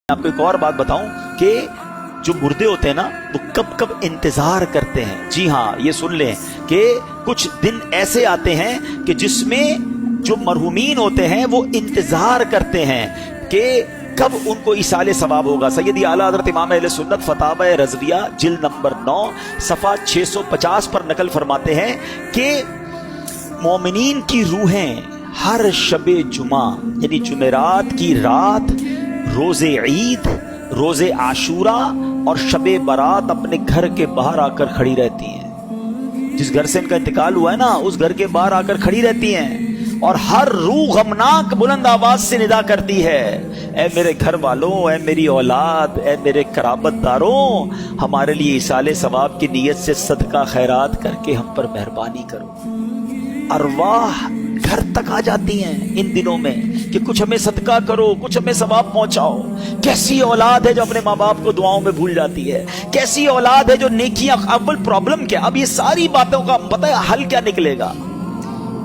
आपको एक और बात बताऊं कि जो मुर्दे होते हैं ना वो कब कब इंतजार करते हैं। जी हाँ, ये सुन लें कि कुछ दिन ऐसे आते हैं कि जिसमें जो मरहूमीन होते हैं वो इंतजार करते हैं कि कब उनको इसाले सवाब होगा। सैयदी आला हज़रत इमाम अहले सुन्नत फतावा रज़विया जिल्द नंबर 9 सफ़ा 650 पर नकल फरमाते हैं कि मोमिनीन की रूहें हर शबे जुमा यानी जुमेरात की रात, रोजे ईद, रोजे आशूरा और शबे बारात अपने घर के बाहर आकर खड़ी रहती हैं। जिस घर से इनका इंतकाल हुआ है ना, उस घर के बाहर आकर खड़ी रहती हैं और हर रूह गमनाक बुलंद आवाज से निदा करती है, ऐ मेरे घर वालों, ऐ मेरी औलाद, ऐ मेरे कराबतदारों, हमारे लिए इसाले सवाब की नीयत से सदका खैरात करके हम पर मेहरबानी करो। अरवाह घर तक आ जाती हैं इन दिनों में कि कुछ हमें सदका करो, कुछ हमें सवाब पहुंचाओ। कैसी औलाद है जो अपने माँ बाप को दुआओं में भूल जाती है, कैसी औलाद है जो नेकियां। अव्वल प्रॉब्लम क्या, अब ये सारी बातों का पता है हल क्या निकलेगा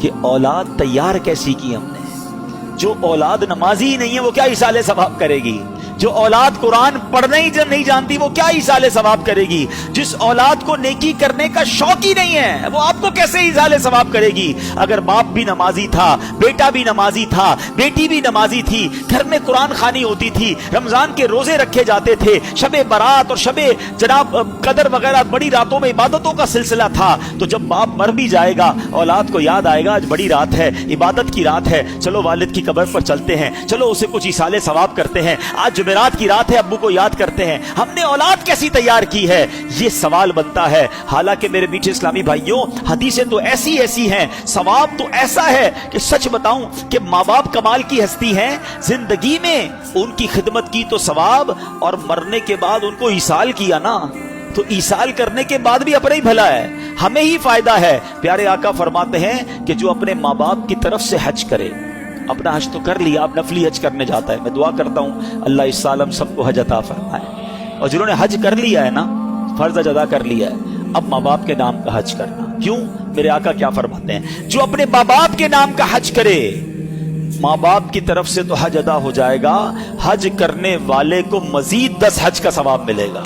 कि औलाद तैयार कैसी की हमने। जो औलाद नमाजी ही नहीं है वो क्या इसाले सवाब करेगी। जो औलाद कुरान पढ़ने ही नहीं जानती वो क्या इसाले सवाब करेगी। जिस औलाद को नेकी करने का शौक ही नहीं है वो आपको कैसे इसाले सवाब करेगी। अगर बाप भी नमाजी था, बेटा भी नमाजी था, बेटी भी नमाजी थी, घर में कुरान खानी होती थी, रमजान के रोजे रखे जाते थे, शबे बारात और शबे जनाब कदर वगैरह बड़ी रातों में इबादतों का सिलसिला था, तो जब बाप मर भी जाएगा औलाद को याद आएगा आज बड़ी रात है, इबादत की रात है, चलो वालिद की कब्र पर चलते हैं, चलो उसे कुछ इसाले सवाब करते हैं, आज जुमेरात की रात है, अब्बू को याद करते हैं। हमने औलाद कैसी तैयार की है, ये सवाल बनता है। हालांकि मेरे मीठे इस्लामी भाइयों, हदीसें तो ऐसी ऐसी हैं, सवाब तो ऐसा है कि सच बताऊं कि माँ बाप कमाल की हस्ती हैं। जिंदगी में उनकी खिदमत की तो सवाब, और मरने के बाद उनको ईसाल किया ना, तो ईसाल करने के बाद भी अपना ही भला है, हमें ही फायदा है। प्यारे आका फरमाते हैं कि जो अपने माँ बाप की तरफ से हज करे, अपना हज तो कर लिया, अब नफली हज करने जाता है। मैं दुआ करता हूँ अल्लाह इस साल हम सबको हज अता फरमाए। और जिन्होंने हज कर लिया है ना, फर्ज अदा कर लिया है, अब माँ बाप के नाम का हज करना। क्यों? मेरे आका क्या फरमाते हैं, जो अपने माँ बाप के नाम का हज करे, माँ बाप की तरफ से तो हज अदा हो जाएगा, हज करने वाले को मजीद 10 हज का सवाब मिलेगा।